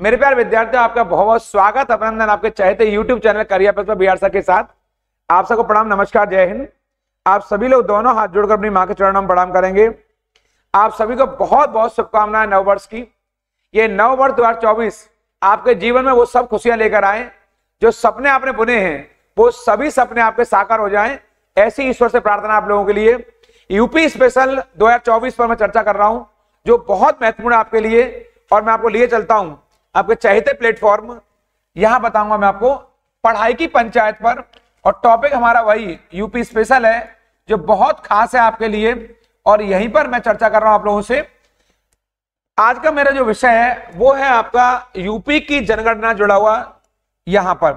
मेरे प्यारे विद्यार्थियों, आपका बहुत बहुत स्वागत, अभिनंदन आपके चहेते YouTube चैनल करियर पर बिहार सर के साथ। आप सबको प्रणाम, नमस्कार, जय हिंद। आप सभी लोग दोनों हाथ जोड़कर अपनी मां के चरणों में प्रणाम करेंगे। आप सभी को बहुत बहुत शुभकामनाएं नववर्ष की। ये नववर्ष 2024 आपके जीवन में वो सब खुशियां लेकर आए, जो सपने आपने बुने हैं वो सभी सपने आपके साकार हो जाएं, ऐसी ईश्वर से प्रार्थना आप लोगों के लिए। यूपी स्पेशल 2024 पर मैं चर्चा कर रहा हूं, जो बहुत महत्वपूर्ण है आपके लिए, और मैं आपको लिए चलता हूं आपके चाहते प्लेटफॉर्म। यहां बताऊंगा मैं आपको पढ़ाई की पंचायत पर, और टॉपिक हमारा वही यूपी स्पेशल है जो बहुत खास है आपके लिए, और यहीं पर मैं चर्चा कर रहा हूं आप लोगों से। आज का मेरा जो विषय है वो है आपका यूपी की जनगणना जुड़ा हुआ यहां पर,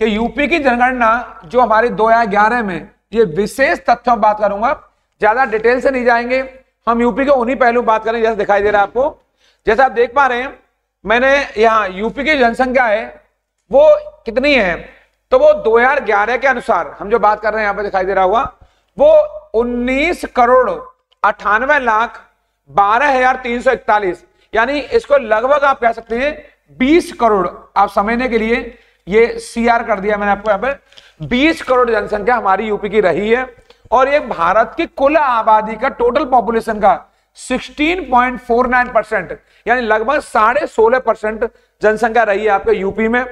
कि यूपी की जनगणना जो हमारी 2011 में, ये विशेष तथ्यों पर बात करूंगा, ज्यादा डिटेल से नहीं जाएंगे। हम यूपी के उन्हीं पहलू बात करेंगे जैसे दिखाई दे रहा है आपको। जैसे आप देख पा रहे हैं, मैंने यहाँ यूपी की जनसंख्या है वो कितनी है, तो वो 2011 के अनुसार हम जो बात कर रहे हैं यहाँ पे दिखाई दे रहा हुआ, वो 19,98,12,341, यानी इसको लगभग आप कह सकते हैं 20 करोड़। आप समझने के लिए ये CR कर दिया मैंने आपको, यहाँ पे 20 करोड़ जनसंख्या हमारी यूपी की रही है, और ये भारत की कुल आबादी का, टोटल पॉपुलेशन का 16.49%, यानी लगभग 16.5% जनसंख्या रही है आपके यूपी में।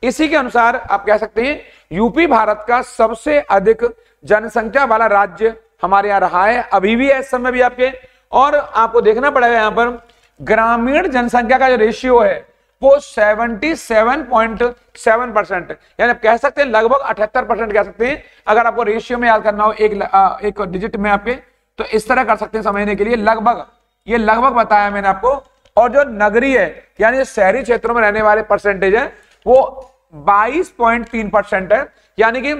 इसी के अनुसार आप कह सकते हैं यूपी भारत का सबसे अधिक जनसंख्या वाला राज्य हमारे यहाँ रहा है, अभी भी है, इस समय भी आपके। और आपको देखना पड़ेगा यहाँ पर ग्रामीण जनसंख्या का जो रेशियो है वो 77.7%, यानी आप कह सकते हैं लगभग 78% कह सकते हैं। अगर आपको रेशियो में याद करना हो एक डिजिट में आपके, तो इस तरह कर सकते हैं समझने के लिए। लगभग, ये लगभग बताया मैंने आपको। और जो नगरीय है यानी शहरी क्षेत्रों में रहने वाले परसेंटेज है वो 22.3% है, यानी कि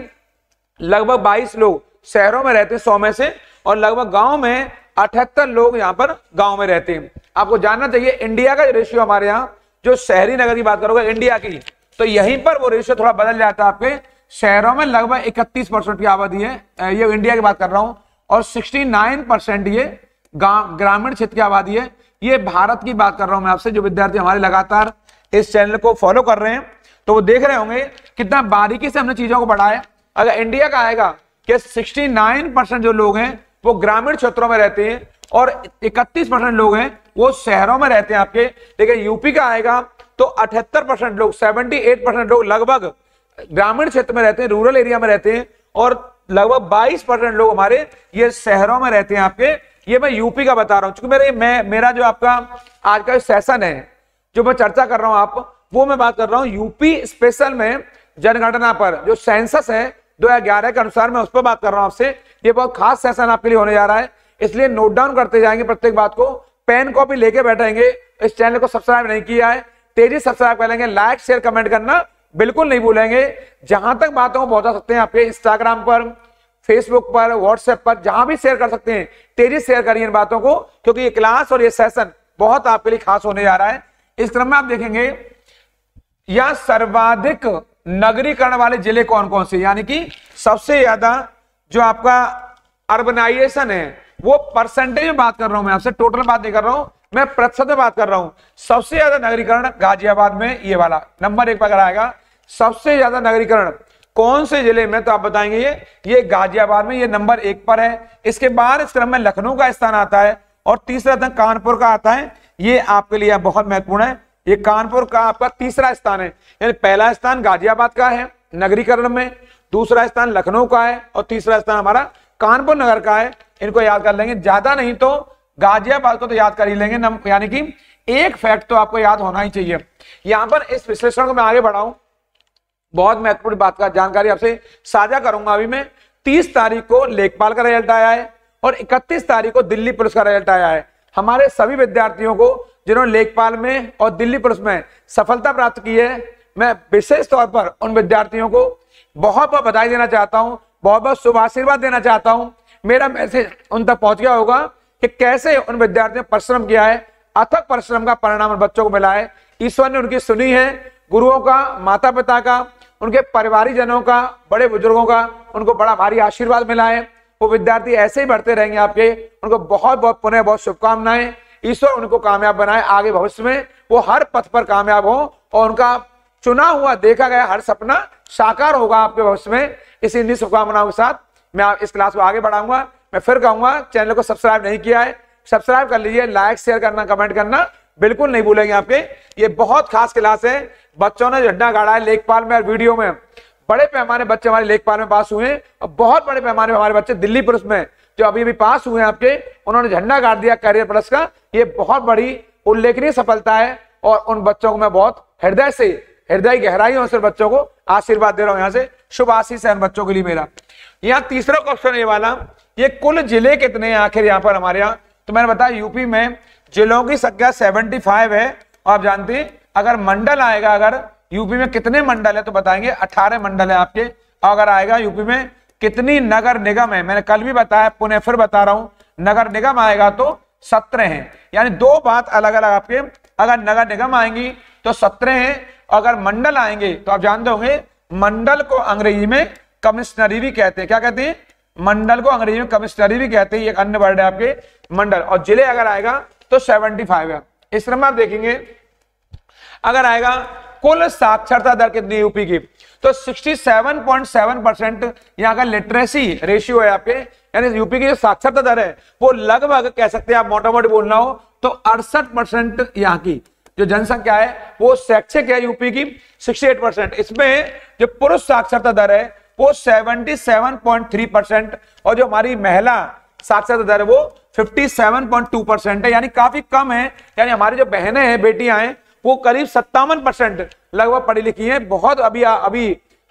लगभग 22 लोग शहरों में रहते हैं 100 में से, और लगभग गांव में 78 लोग यहां पर गांव में रहते हैं। आपको जानना चाहिए इंडिया का रेशियो, हमारे यहाँ जो शहरी नगर की बात करोगे इंडिया की, तो यहीं पर वो रेशियो थोड़ा बदल जाता है। आपके शहरों में लगभग 31% की आबादी है, ये इंडिया की बात कर रहा हूं, और 69% ये ग्रामीण क्षेत्र की आबादी है। ये भारत की बात कर रहा हूं मैं आपसे। जो विद्यार्थी हमारे लगातार इस चैनल को फॉलो कर रहे हैं तो वो देख रहे होंगे कितना बारीकी से हमने चीजों को बढ़ाया। अगर इंडिया का आएगा कि 69% जो लोग हैं वो ग्रामीण क्षेत्रों में रहते हैं, और 31% लोग हैं वो शहरों में रहते हैं आपके। लेकिन यूपी का आएगा तो 78% लोग, 78% लोग लगभग ग्रामीण क्षेत्र में रहते हैं, रूरल एरिया में रहते हैं, और लगभग 22% लोग हमारे ये शहरों में रहते हैं आपके। ये मैं यूपी का बता रहा हूं, क्योंकि मेरा जो आपका आज का सेशन है जो मैं चर्चा कर रहा हूं वो मैं बात कर रहा हूं यूपी स्पेशल में जनगणना पर, जो सेंसस है 2011 के अनुसार, मैं उस पर बात कर रहा हूं आपसे। ये बहुत खास सेशन आपके लिए होने जा रहा है, इसलिए नोट डाउन करते जाएंगे प्रत्येक बात को, पेन कॉपी लेके बैठेंगे। इस चैनल को सब्सक्राइब नहीं किया है, तेजी सब्सक्राइब कर लेंगे, लाइक शेयर कमेंट करना बिल्कुल नहीं भूलेंगे। जहां तक बातों को पहुंचा सकते हैं आपके इंस्टाग्राम पर, फेसबुक पर, व्हाट्सएप पर, जहां भी शेयर कर सकते हैं तेजी शेयर करिए इन बातों को, क्योंकि ये क्लास और ये सेशन बहुत आपके लिए खास होने जा रहा है। इस क्रम में आप देखेंगे यहां सर्वाधिक नगरीकरण वाले जिले कौन कौन से, यानी कि सबसे ज्यादा जो आपका अर्बनाइजेशन है, वो परसेंटेज में बात कर रहा हूं मैं आपसे, टोटल बात नहीं कर रहा हूं मैं, प्रतिशत में बात कर रहा हूं। सबसे ज्यादा नगरीकरण गाजियाबाद में, ये वाला नंबर 1 पर अगर आएगा सबसे ज्यादा नगरीकरण कौन से जिले में, तो आप बताएंगे ये गाजियाबाद में, ये नंबर 1 पर है। इसके बाद इस क्रम में लखनऊ का स्थान आता है, और तीसरा स्थान कानपुर का आता है। ये आपके लिए बहुत महत्वपूर्ण है, ये कानपुर का आपका तीसरा स्थान है। यानी पहला स्थान गाजियाबाद का है नगरीकरण में, दूसरा स्थान लखनऊ का है, और तीसरा स्थान हमारा कानपुर नगर का है। इनको याद कर लेंगे, ज्यादा नहीं तो गाजियाबाद को तो याद कर ही लेंगे, यानी कि एक फैक्ट तो आपको याद होना ही चाहिए। यहां पर इस विश्लेषण को मैं आगे बढ़ाऊं, बहुत महत्वपूर्ण बात का जानकारी आपसे साझा करूंगा। अभी मैं 30 तारीख को लेखपाल का रिजल्ट आया है, और 31 तारीख को दिल्ली पुलिस का रिजल्ट आया है। हमारे सभी विद्यार्थियों को जिन्होंने लेखपाल में और दिल्ली पुलिस में सफलता प्राप्त की है, मैं विशेष तौर पर उन विद्यार्थियों को बहुत बहुत बधाई देना चाहता हूं, बहुत बहुत शुभ आशीर्वाद देना चाहता हूं। मेरा मैसेज उन तक पहुंच गया होगा कि कैसे उन विद्यार्थियों ने परिश्रम किया है, अथक परिश्रम का परिणाम उन बच्चों को मिला है। ईश्वर ने उनकी सुनी है, गुरुओं का, माता पिता का, उनके परिवारिक जनों का, बड़े बुजुर्गों का, उनको बड़ा भारी आशीर्वाद मिला है। वो विद्यार्थी ऐसे ही बढ़ते रहेंगे आपके। उनको बहुत बहुत पुनः बहुत शुभकामनाएं। ईश्वर उनको कामयाब बनाए आगे भविष्य में वो हर पथ पर कामयाब हो और उनका चुना हुआ देखा गया हर सपना साकार होगा आपके भविष्य में। इस इन्हीं शुभकामनाओं के साथ मैं इस क्लास को आगे बढ़ाऊंगा। मैं फिर कहूंगा, चैनल को सब्सक्राइब नहीं किया है, सब्सक्राइब कर लीजिए, लाइक शेयर करना कमेंट करना बिल्कुल नहीं भूलेंगे आपके। ये बहुत खास क्लास है, बच्चों ने झंडा गाड़ा है लेखपाल में और वीडियो में। बड़े पैमाने बच्चे हमारे लेखपाल में पास हुए हैं और बहुत बड़े पैमाने में हमारे बच्चे दिल्ली पुलिस में जो अभी भी पास हुए हैं आपके, उन्होंने झंडा गाड़ दिया करियर प्लस का। ये बहुत बड़ी उल्लेखनीय सफलता है और उन बच्चों को मैं बहुत हृदय से, हृदय गहराइयों से बच्चों को आशीर्वाद दे रहा हूं। यहाँ से शुभ आशीष है बच्चों के लिए मेरा। यहाँ तीसरा क्वेश्चन ये वाला, ये कुल जिले कितने हैं आखिर यहाँ पर हमारे यहाँ? तो मैंने बताया यूपी में जिलों की संख्या 75 है। और आप जानते हैं अगर मंडल आएगा, अगर यूपी में कितने मंडल है तो बताएंगे 18 मंडल है आपके। अगर आएगा यूपी में कितनी नगर निगम है, मैंने कल भी बताया, पुनः फिर बता रहा हूं, नगर निगम आएगा तो 17 है। यानी दो बात अलग अलग आपके, अगर नगर निगम आएंगी तो 17 है, अगर मंडल आएंगे तो आप जानते होंगे मंडल को अंग्रेजी में कमिश्नरी भी कहते हैं। क्या कहते हैं? मंडल को अंग्रेजी में कमिश्नरी भी कहते हैं, एक अन्य वर्ड है आपके मंडल। और जिले अगर आएगा तो 75 है। इस क्रम में आप देखेंगे अगर आएगा कुल साक्षरता दर कितनी यूपी की, तो 67.7% यहाँ का लिटरेसी रेशियो है आपके। यानी यूपी की जो साक्षरता दर है वो लगभग कह सकते हैं आप, मोटा मोटी बोलना हो तो 68% यहाँ की जो जनसंख्या है वो शैक्षिक है यूपी की 68%। इसमें जो पुरुष साक्षरता दर है वो 77.3% और जो हमारी महिला साक्षरता दर है वो 57.2% है, यानी काफी कम है। यानी हमारी जो बहनें हैं, बेटियां हैं, वो करीब 57% लगभग पढ़ी लिखी हैं। बहुत अभी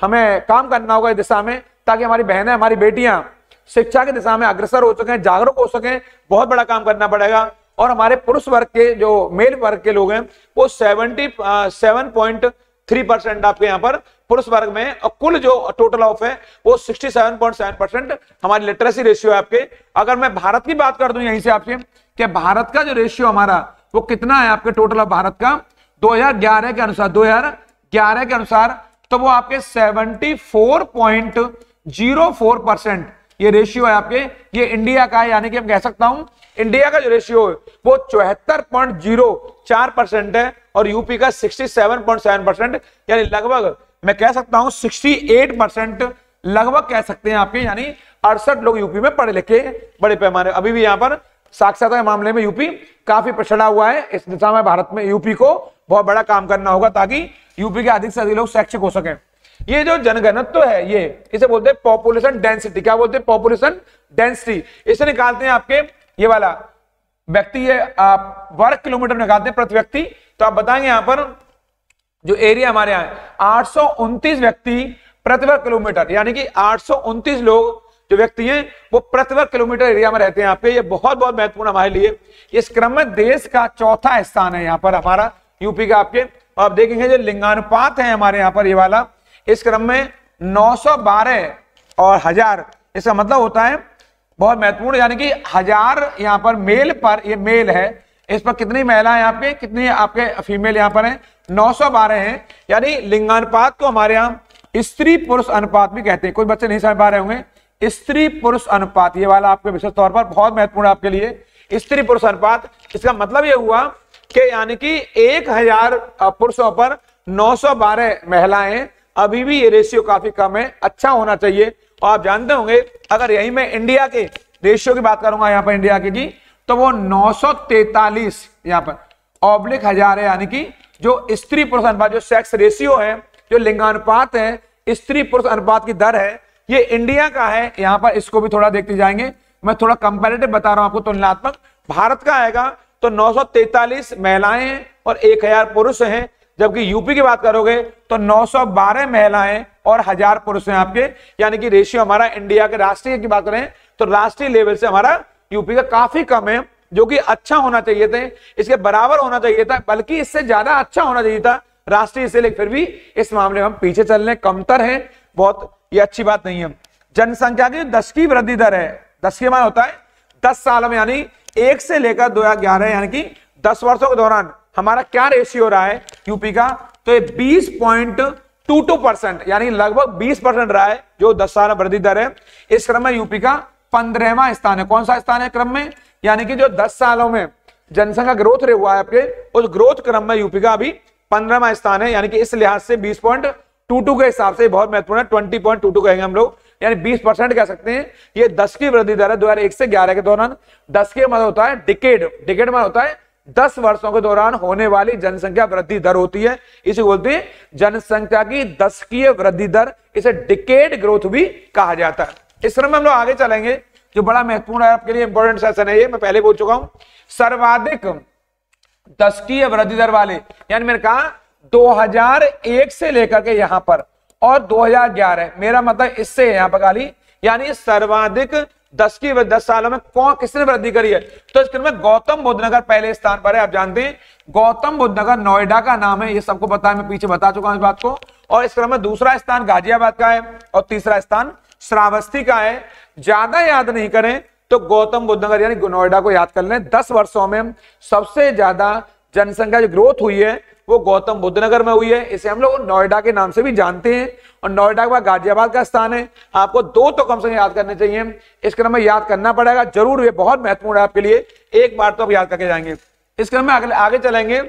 हमें काम करना होगा इस दिशा में, ताकि हमारी बहनें, हमारी बेटियां शिक्षा की दिशा में अग्रसर हो सकें, जागरूक हो सकें। बहुत बड़ा काम करना पड़ेगा। और हमारे पुरुष वर्ग के जो मेल वर्ग के लोग हैं वो 77.3% आपके यहाँ पर पुरुष वर्ग में, और कुल जो टोटल ऑफ है वो 67.7% हमारी लिटरेसी रेशियो है आपके। अगर मैं भारत की बात कर दूं यहीं से आपसे कि भारत का जो रेशियो हमारा वो कितना है आपके टोटल ऑफ भारत का 2011 के अनुसार, 2011 के अनुसार तो वो आपके 74.04% ये रेशियो है आपके। ये इंडिया का है, यानी कि मैं कह सकता हूं इंडिया का जो रेशियो है वो 74.04% है और यूपी का 67.7%, यानी लगभग मैं कह सकता हूं 68% लगभग कह सकते हैं आपके। यानी 68 लोग यूपी में पढ़े लिखे बड़े पैमाने। अभी भी यहाँ पर साक्षरता के मामले में यूपी काफी पिछड़ा हुआ है। इस दिशा में भारत में यूपी को बहुत बड़ा काम करना होगा ताकि यूपी के अधिक से अधिक लोग शैक्षिक हो सकें। ये जो जनघनत्व है ये इसे बोलते हैं पॉपुलेशन डेंसिटी। क्या बोलते हैं? Population density. इसे निकालते हैं आपके ये वाला व्यक्ति, ये आप वर्ग किलोमीटर निकालते हैं प्रति व्यक्ति। तो आप बताएंगे यहाँ पर जो एरिया हमारे यहाँ 829 व्यक्ति प्रति वर्ग किलोमीटर, यानी कि 829 लोग जो व्यक्ति हैं वो प्रति वर्ग किलोमीटर एरिया में रहते हैं आपके। ये बहुत बहुत महत्वपूर्ण हमारे लिए। इस क्रम में देश का चौथा स्थान है यहाँ पर हमारा यूपी का आपके। आप देखेंगे जो लिंगानुपात है हमारे यहाँ पर ये वाला, इस क्रम में 912 और 1000, इसका मतलब होता है बहुत महत्वपूर्ण, यानी कि 1000 यहाँ पर मेल पर, ये मेल है, इस पर कितनी महिलाएं आपके, कितनी आपके फीमेल यहाँ पर है 912 हैं। यानी लिंगानुपात को हमारे यहाँ स्त्री पुरुष अनुपात भी कहते हैं। कोई बच्चे नहीं समझ पा रहे होंगे, स्त्री पुरुष अनुपात ये वाला आपके विशेष तौर पर बहुत महत्वपूर्ण आपके लिए, स्त्री पुरुष अनुपात। इसका मतलब ये हुआ कि यानी कि 1000 पुरुषों पर 912 महिलाएं। अभी भी ये रेशियो काफी कम है, अच्छा होना चाहिए। और आप जानते होंगे अगर यही मैं इंडिया के रेशियो की बात करूंगा यहाँ पर इंडिया की, तो वो 943 यहाँ पर ऑब्लिक 1000 है। यानी कि जो स्त्री पुरुष अनुपात, जो सेक्स रेशियो है, जो लिंगानुपात है, स्त्री पुरुष अनुपात की दर है, ये इंडिया का है। यहाँ पर इसको भी थोड़ा देखते जाएंगे, मैं थोड़ा कंपैरेटिव बता रहा हूं आपको, तुलनात्मक। भारत का आएगा तो 943 महिलाएं हैं और 1000 पुरुष हैं, जबकि यूपी की बात करोगे तो 912 महिलाएं और 1000 पुरुष हैं आपके। यानी कि रेशियो हमारा इंडिया के राष्ट्रीय की बात करें तो राष्ट्रीय लेवल से हमारा यूपी का काफी कम है, जो कि अच्छा होना चाहिए था, इसके बराबर होना चाहिए था, बल्कि इससे ज्यादा अच्छा होना चाहिए था राष्ट्रीय से। लेकिन फिर भी इस मामले में हम पीछे चल रहे, कमतर है बहुत, ये अच्छी बात नहीं है। जनसंख्या की 10 की वृद्धि दर है, 10 के मान होता है 10 साल में, यानी 1 से लेकर 2011 यानी कि 10 वर्षों के दौरान हमारा क्या रेशियो रहा है यूपी का, तो ये 20.22%, यानी लगभग 20% रहा है जो 10 साल वृद्धि दर है। इस क्रम में यूपी का 15वां स्थान है। कौन सा स्थान है क्रम में? यानी कि जो 10 सालों में जनसंख्या ग्रोथ रेट हुआ है आपके, उस ग्रोथ क्रम में यूपी का अभी 15वां स्थान है, यानी कि इस लिहाज से 20.22 के हिसाब से बहुत महत्वपूर्ण है। 20.22 कहेंगे हम लोग, यानी 20% कह सकते हैं। ये 10 की वृद्धि दर है 2001 से 11 के दौरान। 10 के मतलब होता है डिकेड, डिकेड मतलब होता है 10 वर्षों के दौरान होने वाली जनसंख्या वृद्धि दर होती है, इसे बोलते हैं जनसंख्या की 10 की वृद्धि दर, इसे डिकेड ग्रोथ भी कहा जाता है। इस क्रम में हम लोग आगे चलेंगे, जो बड़ा महत्वपूर्ण है आपके लिए, इंपॉर्टेंट सेशन है ये, मैं पहले बोल चुका हूं। सर्वाधिक 10 की वृद्धि दर वाले, यानी मैंने कहा 2001 से लेकर के यहां पर और 2011, मेरा मतलब इससे यहां पर खाली, यानी सर्वाधिक 10 सालों में कौन किसने वृद्धि करी है, तो इस क्रम में गौतम बुद्ध नगर पहले स्थान पर है। आप जानते हैं गौतम बुद्ध नगर नोएडा का नाम है, ये सबको पता है, मैं पीछे बता चुका हूं इस बात को। और इस क्रम में दूसरा स्थान गाजियाबाद का है और तीसरा स्थान श्रावस्ती का है। ज्यादा याद नहीं करें तो गौतम बुद्ध नगर यानी नोएडा को याद कर लें। 10 वर्षों में सबसे ज्यादा जनसंख्या जो ग्रोथ हुई है वो गौतम बुद्ध नगर में हुई है, इसे हम लोग नोएडा के नाम से भी जानते हैं। और नोएडा के बाद गाजियाबाद का स्थान है। आपको 2 तो कम से कम याद करने चाहिए, इस क्रम में याद करना पड़ेगा जरूर, ये बहुत महत्वपूर्ण है आपके लिए, एक बार तो आप याद करके जाएंगे। इस क्रम में अगले आगे चलेंगे,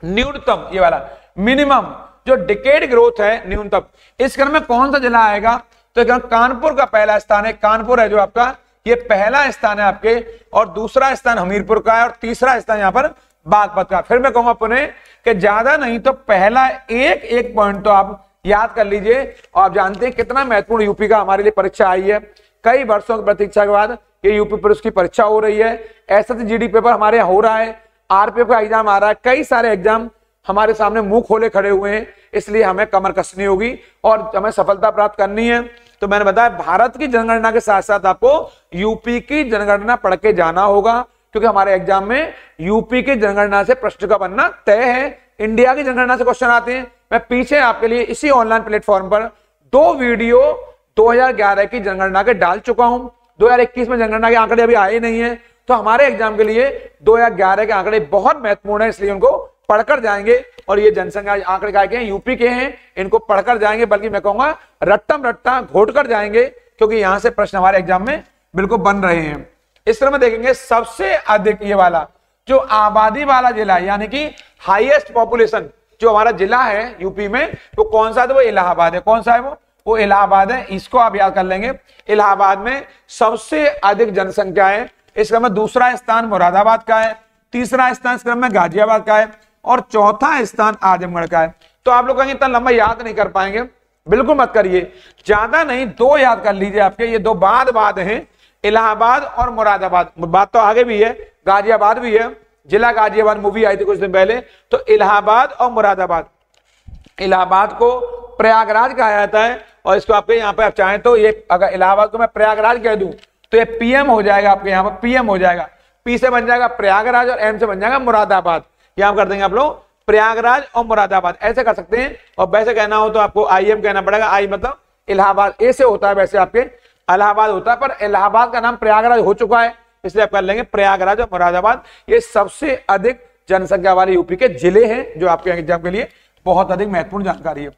न्यूनतम ये वाला मिनिमम जो डिकेड ग्रोथ है न्यूनतम, इस क्रम में कौन सा जिला आएगा, तो कानपुर का पहला स्थान है। कानपुर है जो आपका, ये पहला स्थान है आपके, और दूसरा स्थान हमीरपुर का है, और तीसरा स्थान यहाँ पर बागपत का। फिर मैं कहूंगा पुनः कि ज्यादा नहीं तो पहला एक पॉइंट तो आप याद कर लीजिए। और आप जानते हैं कितना महत्वपूर्ण यूपी का हमारे लिए परीक्षा आई है, कई वर्षों की प्रतीक्षा के बाद ये यूपी पुलिस की परीक्षा हो रही है। SSGD पेपर हमारे यहाँ हो रहा है, RPF का एग्जाम आ रहा है, कई सारे एग्जाम हमारे सामने मुंह खोले खड़े हुए हैं, इसलिए हमें कमर कसनी होगी और हमें सफलता प्राप्त करनी है। तो मैंने बताया भारत की जनगणना के साथ साथ आपको यूपी की जनगणना पढ़ के जाना होगा, क्योंकि हमारे एग्जाम में यूपी की जनगणना से प्रश्न का बनना तय है। इंडिया की जनगणना से क्वेश्चन आते हैं। मैं पीछे आपके लिए इसी ऑनलाइन प्लेटफॉर्म पर 2 वीडियो 2011 की जनगणना के डाल चुका हूं। 2021 में जनगणना के आंकड़े अभी आए नहीं है, तो हमारे एग्जाम के लिए 2011 के आंकड़े बहुत महत्वपूर्ण है, इसलिए उनको पढ़कर जाएंगे। और ये जनसंख्या आंकड़े क्या के हैं, यूपी के हैं, इनको पढ़कर जाएंगे, बल्कि मैं कहूंगा रट्टम रट्टा घोट कर जाएंगे, क्योंकि यहां से प्रश्न हमारे एग्जाम में बिल्कुल बन रहे हैं। इस तरह में देखेंगे सबसे अधिक ये वाला जो आबादी वाला जिला, यानी कि हाईएस्ट पॉपुलेशन जो हमारा जिला है यूपी में, वो कौन सा है, तो वो इलाहाबाद है। कौन सा है वो इलाहाबाद है, इसको आप याद कर लेंगे। इलाहाबाद में सबसे अधिक जनसंख्या है। इस क्रम में दूसरा स्थान मुरादाबाद का है, तीसरा स्थान इस क्रम में गाजियाबाद का है, और चौथा स्थान आजमगढ़ का है। तो आप लोग कहेंगे इतना लंबा याद नहीं कर पाएंगे, बिल्कुल मत करिए, ज्यादा नहीं 2 याद कर लीजिए, आपके ये 2 बाद हैं, इलाहाबाद और मुरादाबाद। बात तो आगे भी है, गाजियाबाद भी है, जिला गाजियाबाद मूवी आई थी कुछ दिन पहले, तो इलाहाबाद और मुरादाबाद। इलाहाबाद को प्रयागराज कहा जाता है, और इसको आपके यहाँ पे आप चाहें तो ये अगर इलाहाबाद को मैं प्रयागराज कह दूं तो ये PM हो जाएगा, आपके यहाँ पर PM हो जाएगा, P से बन जाएगा प्रयागराज और M से बन जाएगा मुरादाबाद। यहां कर देंगे आप लोग प्रयागराज और मुरादाबाद, ऐसे कर सकते हैं। और वैसे कहना हो तो आपको IM कहना पड़ेगा, I मतलब इलाहाबाद, ए से होता है, वैसे आपके इलाहाबाद होता है, पर इलाहाबाद का नाम प्रयागराज हो चुका है, इसलिए आप कर लेंगे प्रयागराज और मुरादाबाद। ये सबसे अधिक जनसंख्या वाले यूपी के जिले हैं, जो आपके एग्जाम के लिए बहुत अधिक महत्वपूर्ण जानकारी है।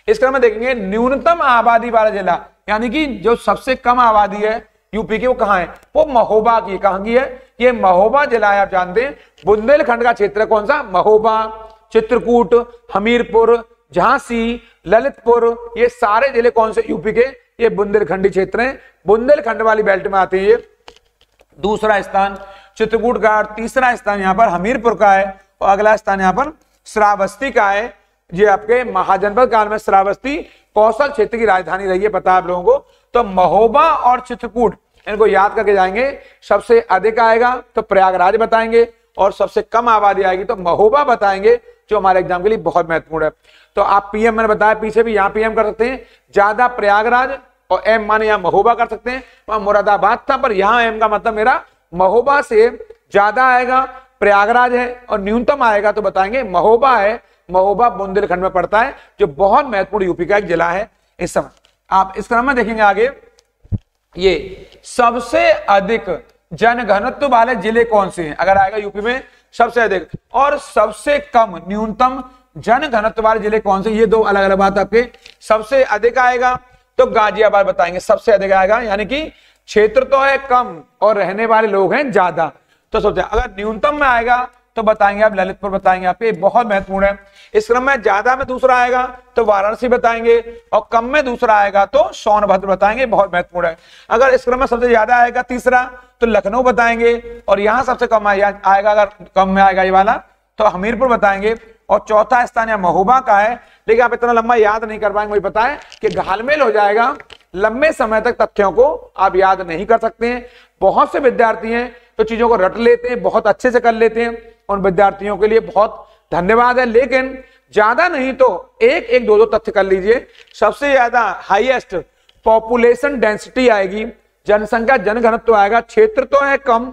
इस क्रम में देखेंगे न्यूनतम आबादी वाला जिला, यानी कि जो सबसे कम आबादी है यूपी की, वो कहां है, वो महोबा की। कहां की है, ये महोबा जिला है। आप जानते हैं बुंदेलखंड का क्षेत्र कौन सा, महोबा, चित्रकूट, हमीरपुर, झांसी, ललितपुर, ये सारे जिले कौन से यूपी के, ये बुंदेलखंडी क्षेत्र हैं, बुंदेलखंड वाली बेल्ट में आते हैं ये। दूसरा स्थान चित्रकूट का, तीसरा स्थान यहाँ पर हमीरपुर का है, और अगला स्थान यहाँ पर श्रावस्ती का है। ये आपके महाजनपद काल में श्रावस्ती कौशल क्षेत्र की राजधानी रही है, पता है आप लोगों को। तो महोबा और चित्रकूट इनको याद करके जाएंगे। सबसे अधिक आएगा तो प्रयागराज बताएंगे, और सबसे कम आबादी आएगी तो महोबा बताएंगे, जो हमारे एग्जाम के लिए बहुत महत्वपूर्ण है। तो आप PM मैंने बताया, पीछे भी यहाँ PM कर सकते हैं, ज्यादा प्रयागराज, और M माने यहाँ महोबा कर सकते हैं। वहां मुरादाबाद था, पर यहाँ M का मतलब मेरा महोबा से ज्यादा आएगा, प्रयागराज है, और न्यूनतम आएगा तो बताएंगे महोबा है। महोबा बुंदेलखंड में पड़ता है, जो बहुत महत्वपूर्ण यूपी का एक जिला है इस समय। आप इस क्रम में देखेंगे आगे, ये सबसे अधिक जनघनत्व वाले जिले कौन से हैं, अगर आएगा यूपी में सबसे अधिक, और सबसे कम न्यूनतम जनघनत्व वाले जिले कौन से, ये 2 अलग अलग बात। आपके सबसे अधिक आएगा तो गाजियाबाद बताएंगे, सबसे अधिक आएगा, यानी कि क्षेत्र तो है कम और रहने वाले लोग हैं ज्यादा। तो सोचते हैं। अगर न्यूनतम में आएगा तो बताएंगे आप ललितपुर बताएंगे, आपके बहुत महत्वपूर्ण है। इस क्रम में ज्यादा में दूसरा आएगा तो वाराणसी बताएंगे, और कम में दूसरा आएगा तो सोनभद्र बताएंगे, बहुत महत्वपूर्ण है। अगर इस क्रम में सबसे ज्यादा आएगा तीसरा तो लखनऊ बताएंगे, और यहां सबसे कम आएगा, अगर कम में आएगा ये वाला तो हमीरपुर बताएंगे, और चौथा स्थान या महोबा का है। लेकिन आप इतना लंबा याद नहीं कर पाएंगे, मुझे पता है कि घालमेल हो जाएगा, लंबे समय तक तथ्यों को आप याद नहीं कर सकते हैं। बहुत से विद्यार्थी हैं तो चीजों को रट लेते हैं, बहुत अच्छे से कर लेते हैं, उन विद्यार्थियों के लिए बहुत धन्यवाद है। लेकिन ज्यादा नहीं तो एक एक दो तथ्य कर लीजिए। सबसे ज्यादा हाईएस्ट पॉपुलेशन डेंसिटी आएगी, जनसंख्या जनघनत्व आएगा। क्षेत्र तो है कम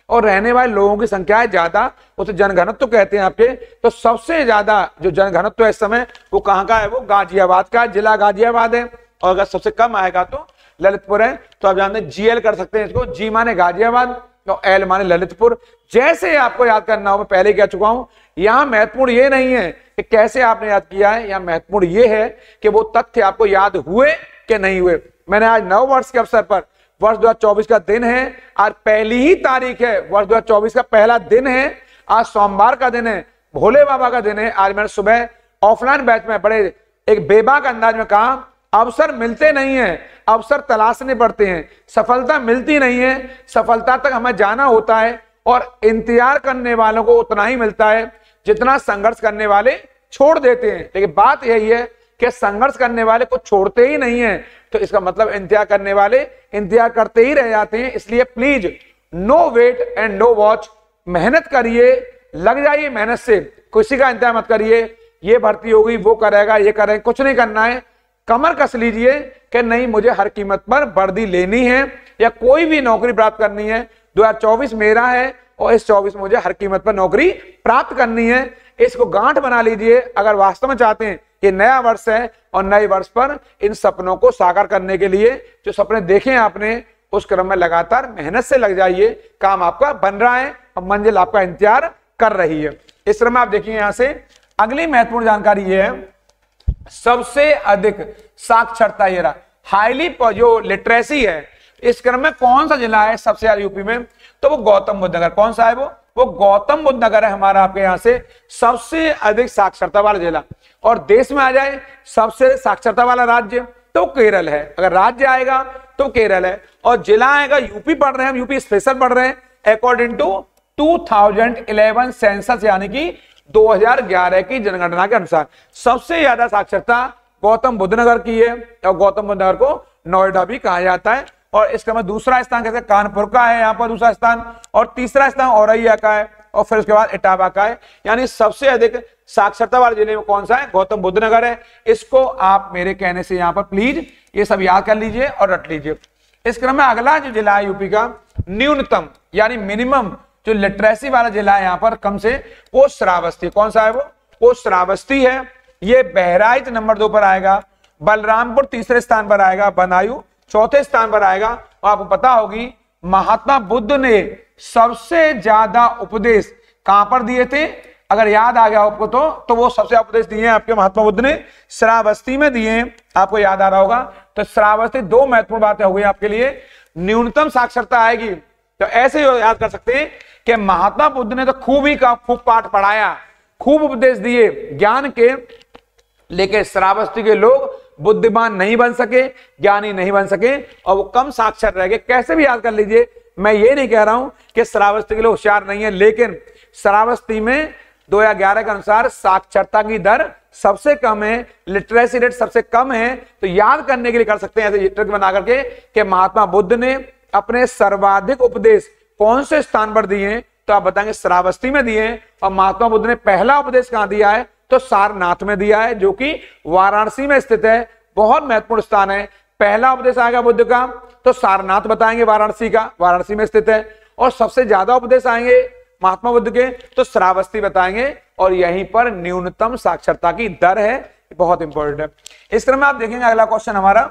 और रहने वाले लोगों की संख्या है ज्यादा, उसे जनघनत्व कहते हैं आपके। तो सबसे ज्यादा जो जनघनत्व है इस समय वो कहां का है, वो गाजियाबाद का, जिला गाजियाबाद है। और अगर सबसे कम आएगा तो ललितपुर है। तो आप जानते हैं जीएल कर सकते हैं इसको, जी माने गाजियाबाद और एल माने ललितपुर। जैसे आपको याद करना हो, मैं पहले कह चुका हूं, यहां महत्वपूर्ण ये नहीं है कि कैसे आपने याद किया है, यहां महत्वपूर्ण ये है कि वो तथ्य आपको याद हुए कि नहीं हुए। मैंने आज नव वर्ष के अवसर पर, वर्ष 2024 का दिन है, आज पहली ही तारीख है, वर्ष 2024 का पहला दिन है, आज सोमवार का दिन है, भोले बाबा का दिन है। आज मैंने सुबह ऑफलाइन बैच में बड़े एक बेबाक अंदाज में कहा, अवसर मिलते नहीं है, अवसर तलाशने पड़ते हैं, सफलता मिलती नहीं है, सफलता तक हमें जाना होता है। और इंतजार करने वालों को उतना ही मिलता है जितना संघर्ष करने वाले छोड़ देते हैं। लेकिन बात यही है कि संघर्ष करने वाले कुछ छोड़ते ही नहीं है, तो इसका मतलब इंतजार करने वाले इंतजार करते ही रह जाते हैं। इसलिए please no wait and no watch, मेहनत करिए, लग जाइए मेहनत से, किसी का इंतजार मत करिए ये भर्ती होगी वो करेगा ये करेगा, कुछ नहीं करना है। कमर कस लीजिए कि नहीं मुझे हर कीमत पर वर्दी लेनी है या कोई भी नौकरी प्राप्त करनी है। 2024 मेरा है और इस 24 मुझे हर कीमत पर नौकरी प्राप्त करनी है। इसको गांठ बना लीजिए अगर वास्तव में चाहते हैं ये नया वर्ष है और नए वर्ष पर इन सपनों को साकार करने के लिए जो सपने देखे आपने उस क्रम में लगातार मेहनत से लग जाइए। काम आपका बन रहा है और मंजिल आपका इंतजार कर रही है। इस क्रम में आप देखिए यहां से अगली महत्वपूर्ण जानकारी ये है, सबसे अधिक साक्षरता, ये रहा हाईली जो लिटरेसी है, इस क्रम में कौन सा जिला है सबसे ज्यादा यूपी में, तो वो गौतम बुद्ध नगर। कौन सा है वो गौतम बुद्ध नगर है हमारा आपके यहां से सबसे अधिक साक्षरता वाला जिला। और देश में आ जाए सबसे साक्षरता वाला राज्य तो केरल है, अगर राज्य आएगा तो केरल है, और जिला आएगा यूपी पढ़ रहे हैं, यूपी स्पेशल पढ़ रहे हैं अकॉर्डिंग टू 2011 सेंसस यानी कि 2011 की जनगणना के अनुसार सबसे ज्यादा साक्षरता गौतम बुद्ध नगर की है, और गौतम बुद्ध नगर को नोएडा भी कहा जाता है। और इसके बाद दूसरा स्थान कहते हैं कानपुर का है यहाँ पर दूसरा स्थान, और तीसरा स्थान औरैया का है, और फिर उसके बाद इटावा का है। यानी सबसे अधिक साक्षरता वाले जिले में कौन सा है, गौतम बुद्ध नगर है। इसको आप मेरे कहने से यहाँ पर प्लीज ये सब याद कर लीजिए और रट लीजिए। इस क्रम में अगला जो जिला है यूपी का न्यूनतम यानी मिनिमम जो लिटरेसी वाला जिला है यहाँ पर कम से, वो श्रावस्ती। कौन सा है वो श्रावस्ती है। ये बहराइच नंबर 2 पर आएगा, बलरामपुर तीसरे स्थान पर आएगा, बदायूं चौथे स्थान पर आएगा। और आपको पता होगी महात्मा बुद्ध ने सबसे ज्यादा उपदेश कहां पर दिए थे, अगर याद आ गया आपको तो वो सबसे उपदेश दिए आपके महात्मा बुद्ध ने श्रावस्ती में दिए, आपको याद आ रहा होगा। तो श्रावस्ती, दो महत्वपूर्ण बातें हो गई आपके लिए, न्यूनतम साक्षरता आएगी तो ऐसे याद कर सकते हैं कि महात्मा बुद्ध ने तो खूब पाठ पढ़ाया, खूब उपदेश दिए ज्ञान के, लेकिन श्रावस्ती के लोग बुद्धिमान नहीं बन सके, ज्ञानी नहीं बन सके और वो कम साक्षर रह गए। कैसे भी याद कर लीजिए, मैं ये नहीं कह रहा हूं कि श्रावस्ती के लोग होशियार नहीं है, लेकिन श्रावस्ती में 2011 के अनुसार साक्षरता की दर सबसे कम है, लिटरेसी रेट सबसे कम है। तो याद करने के लिए कर सकते हैं ऐसे ट्रिक बना करके कि महात्मा बुद्ध ने अपने सर्वाधिक उपदेश कौन से स्थान पर दिए, तो आप बताएंगे श्रावस्ती में दिए। और महात्मा बुद्ध ने पहला उपदेश कहां दिया है, तो सारनाथ में दिया है, जो कि वाराणसी में स्थित है, बहुत महत्वपूर्ण स्थान है। पहला उपदेश आएगा बुद्ध का तो सारनाथ बताएंगे, वाराणसी का, वाराणसी में स्थित है। और सबसे ज्यादा उपदेश आएंगे महात्मा बुद्ध के तो श्रावस्ती बताएंगे, और यहीं पर न्यूनतम साक्षरता की दर है, बहुत इंपॉर्टेंट है। इस क्रम में आप देखेंगे अगला क्वेश्चन हमारा,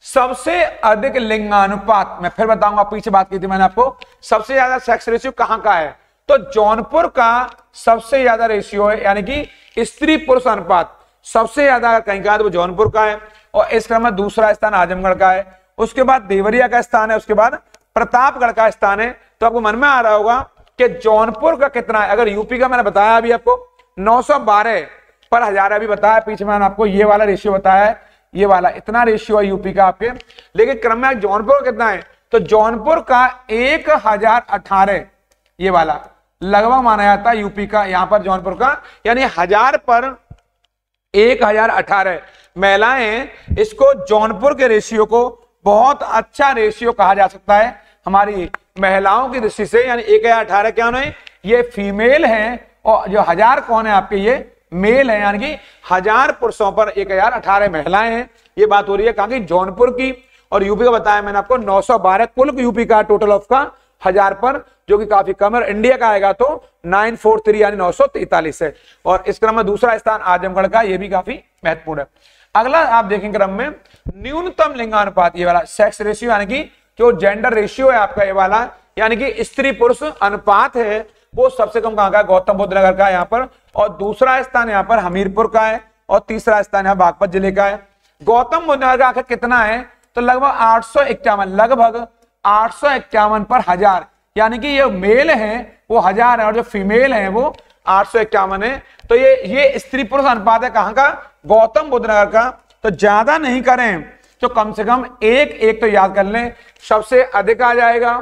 सबसे अधिक लिंगानुपात, मैं फिर बताऊंगा, पीछे बात की थी मैंने आपको, सबसे ज्यादा सेक्स रेशियो कहां का है, तो जौनपुर का सबसे ज्यादा रेशियो है, यानी कि स्त्री पुरुष अनुपात सबसे ज्यादा कहीं का है तो वो जौनपुर का है। और इस क्रम में दूसरा स्थान आजमगढ़ का है, उसके बाद देवरिया का स्थान है, उसके बाद प्रतापगढ़ का स्थान है। तो आपको मन में आ रहा होगा कि जौनपुर का कितना है। अगर यूपी का मैंने बताया अभी आपको 912 पर हजार, अभी बताया पीछे मैंने आपको ये वाला रेशियो बताया है, ये वाला इतना रेशियो है यूपी का आपके। लेकिन क्रम में जौनपुर का कितना है, तो जौनपुर का 1018 ये वाला लगभग माना जाता है यूपी का, यहां पर जौनपुर का, यानी 1000 पर 1018 महिलाएं। इसको जौनपुर के रेशियो को बहुत अच्छा रेशियो कहा जा सकता है हमारी महिलाओं की दृष्टि से, यानी 1018 क्या है, ये फीमेल है और जो 1000 कौन है आपके, ये मेल है, यानी कि 1000 पुरुषों पर 1018 महिलाएं हैं। ये बात हो रही है कहा कि जौनपुर की। और यूपी का बताया मैंने आपको 912 कुल यूपी का टोटल ऑफ का 1000 पर, जो कि काफी कम है। इंडिया का आएगा तो 943 यानी 943 है। और इस क्रम में दूसरा स्थान आजमगढ़ का, ये भी काफी महत्वपूर्ण है। अगला आप देखेंगे क्रम में न्यूनतम लिंगानुपात, ये वाला सेक्स रेशियो, यानी कि जो जेंडर रेशियो है आपका ये वाला, यानी कि स्त्री पुरुष अनुपात है, वो सबसे कम कहां का है, गौतम बुद्ध नगर का यहाँ पर। और दूसरा स्थान यहाँ पर हमीरपुर का है और तीसरा स्थान यहाँ बागपत जिले का है। गौतम बुद्ध नगर का आखिर कितना है, तो लगभग 851, लगभग 851 पर 1000, यानी कि ये मेल है वो 1000 है और जो फीमेल है वो 851 है। तो ये स्त्री पुरुष अनुपात है कहां का, गौतम बुद्ध नगर का। तो ज्यादा नहीं करें तो कम से कम एक तो याद कर लें, सबसे अधिक आ जाएगा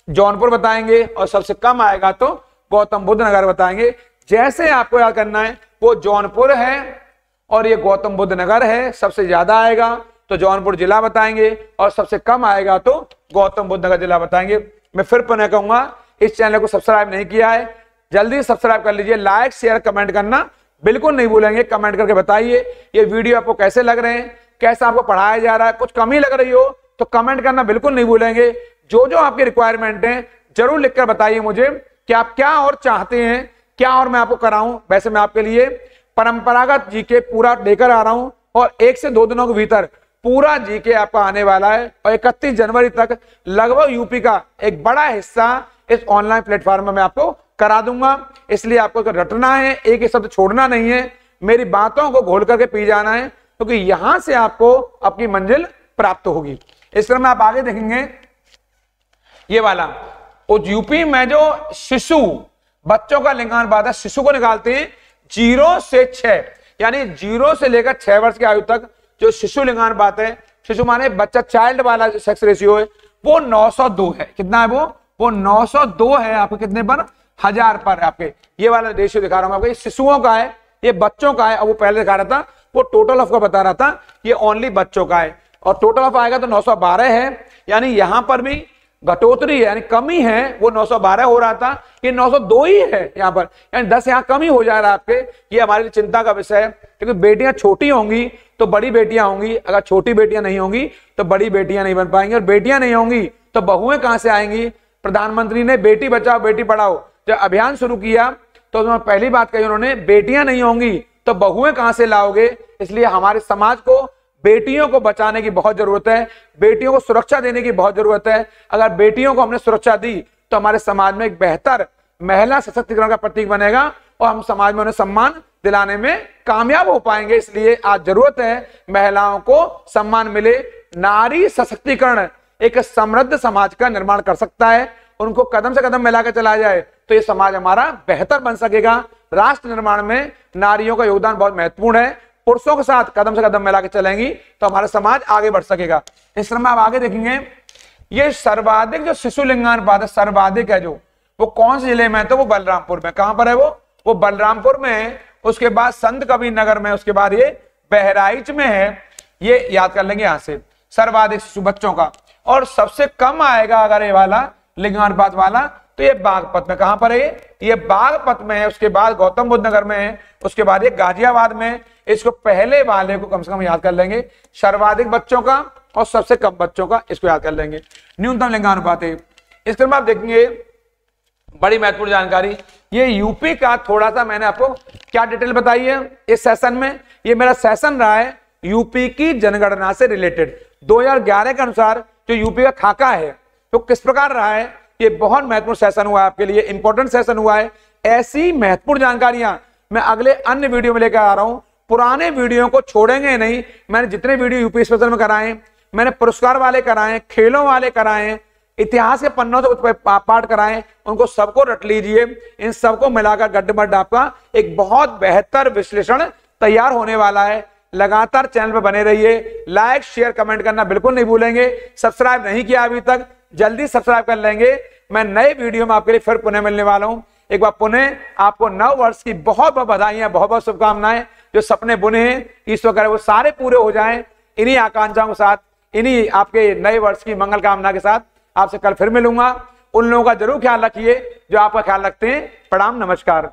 जौनपुर बताएंगे और सबसे कम आएगा तो गौतम बुद्ध नगर बताएंगे। जैसे आपको याद करना है वो जौनपुर है और ये गौतम बुद्ध नगर है, सबसे ज्यादा आएगा तो जौनपुर जिला बताएंगे और सबसे कम आएगा तो गौतम बुद्ध नगर जिला बताएंगे। मैं फिर पुनः कहूंगा, इस चैनल को सब्सक्राइब नहीं किया है जल्दी सब्सक्राइब कर लीजिए, लाइक शेयर कमेंट करना बिल्कुल नहीं भूलेंगे। कमेंट करके बताइए ये वीडियो आपको कैसे लग रहे हैं, कैसा आपको पढ़ाया जा रहा है, कुछ कमी लग रही हो तो कमेंट करना बिल्कुल नहीं भूलेंगे। जो जो आपकी रिक्वायरमेंट है जरूर लिखकर बताइए मुझे कि आप क्या और चाहते हैं, क्या और मैं आपको कराऊं। वैसे मैं आपके लिए परंपरागत जीके पूरा लेकर आ रहा हूं और 1 से 2 दिनों के भीतर पूरा जीके आपका आने वाला है और 31 जनवरी तक लगभग यूपी का एक बड़ा हिस्सा इस ऑनलाइन प्लेटफॉर्म में मैं आपको करा दूंगा। इसलिए आपको रटना है, एक ही शब्द छोड़ना नहीं है, मेरी बातों को घोल करके पी जाना है, क्योंकि यहां से आपको अपनी मंजिल प्राप्त होगी। इस क्रम में आप आगे देखेंगे ये वाला यूपी में जो शिशु बच्चों का लिंगानुपात है, शिशु को निकालते हैं 0 से 6, यानी 0 से लेकर 6 वर्ष की आयु तक जो शिशु लिंगानुपात है, शिशु माने बच्चा, चाइल्ड वाला जो सेक्स रेशियो है वो 902 है। कितना है वो 902 है आपके कितने पर, 1000 पर। आपके ये वाला रेशियो दिखा रहा हूं आपको, शिशुओं का है, ये बच्चों का है। अब वो पहले दिखा रहा था वो टोटल ऑफ का बता रहा था, ये ओनली बच्चों का है और टोटल ऑफ आएगा तो 912 है, यानी यहां पर भी घटोतरी है यानी कमी है। वो 912 हो रहा था, ये 902 ही है यहाँ पर, यानी 10 यहाँ कमी हो जा रहा है आपके। ये हमारे लिए चिंता का विषय है, क्योंकि बेटियां छोटी होंगी तो बड़ी बेटियां होंगी, अगर छोटी बेटियां नहीं होंगी तो बड़ी बेटियां नहीं बन पाएंगी, और बेटियां नहीं होंगी तो बहुएं कहां से आएंगी। प्रधानमंत्री ने बेटी बचाओ बेटी पढ़ाओ जब अभियान शुरू किया तो उन्होंने पहली बात कही, उन्होंने बेटियां नहीं होंगी तो बहुएं कहां से लाओगे। इसलिए हमारे समाज को बेटियों को बचाने की बहुत जरूरत है, बेटियों को सुरक्षा देने की बहुत जरूरत है। अगर बेटियों को हमने सुरक्षा दी तो हमारे समाज में एक बेहतर महिला सशक्तिकरण का प्रतीक बनेगा और हम समाज में उन्हें सम्मान दिलाने में कामयाब हो पाएंगे। इसलिए आज जरूरत है महिलाओं को सम्मान मिले। नारी सशक्तिकरण एक समृद्ध समाज का निर्माण कर सकता है, उनको कदम से कदम मिलाकर चला जाए तो ये समाज हमारा बेहतर बन सकेगा। राष्ट्र निर्माण में नारियों का योगदान बहुत महत्वपूर्ण है, पुरुषों के साथ कदम से कदम मिला के चलेंगी तो हमारा समाज आगे बढ़ सकेगा। इस क्रम में आप आगे देखेंगे ये सर्वाधिक जो शिशु लिंगानुपात है, सर्वाधिक है जो, वो कौन से जिले में है, तो वो बलरामपुर में। कहां पर है वो बलरामपुर में है। उसके बाद संत कबीर नगर में, उसके बाद ये बहराइच में है। ये याद कर लेंगे यहां से सर्वाधिक शिशु बच्चों का। और सबसे कम आएगा अगर ये वाला लिंगानुपात वाला तो ये बागपत में। कहां पर है ये बागपत में है। उसके बाद गौतम बुद्ध नगर में है, उसके बाद ये गाजियाबाद में। इसको पहले वाले को कम से कम याद कर लेंगे, सर्वाधिक बच्चों का और सबसे कम बच्चों का, इसको याद कर लेंगे। न्यूनतम लिंगानुपात है। इस क्रम में आप देखेंगे बड़ी महत्वपूर्ण जानकारी, ये यूपी का थोड़ा सा मैंने आपको क्या डिटेल बताई है इस सेशन में। ये मेरा सेशन रहा है यूपी की जनगणना से रिलेटेड 2011 के अनुसार जो यूपी का खाका है तो किस प्रकार रहा है। ये बहुत महत्वपूर्ण सेशन हुआ है आपके लिए, इंपॉर्टेंट सेशन हुआ है। ऐसी महत्वपूर्ण जानकारियां मैं अगले अन्य वीडियो में लेकर आ रहा हूं। पुराने वीडियो को छोड़ेंगे नहीं। मैंने जितने वीडियो यूपी स्पेशल में कराए, मैंने पुरस्कार वाले कराए, खेलों वाले कराए, इतिहास के पन्नों से कुछ पाठ कराएं, उनको सबको रट लीजिए। इन सबको मिलाकर गड्ढमड्ढ आपका एक बहुत बेहतर विश्लेषण तैयार होने वाला है। लगातार चैनल पर बने रहिए, लाइक शेयर कमेंट करना बिल्कुल नहीं भूलेंगे। सब्सक्राइब नहीं किया अभी तक, जल्दी सब्सक्राइब कर लेंगे। मैं नए वीडियो में आपके लिए फिर पुनः मिलने वाला हूं। एक बार पुनः आपको नव वर्ष की बहुत बहुत बधाइयां, बहुत बहुत शुभकामनाएं। जो सपने बुने हैं ईश्वर करे वो सारे पूरे हो जाएं। इन्हीं आकांक्षाओं के साथ, इन्हीं आपके नए वर्ष की मंगल कामना के साथ आपसे कल फिर मिलूंगा। उन लोगों का जरूर ख्याल रखिए जो आपका ख्याल रखते हैं। प्रणाम, नमस्कार।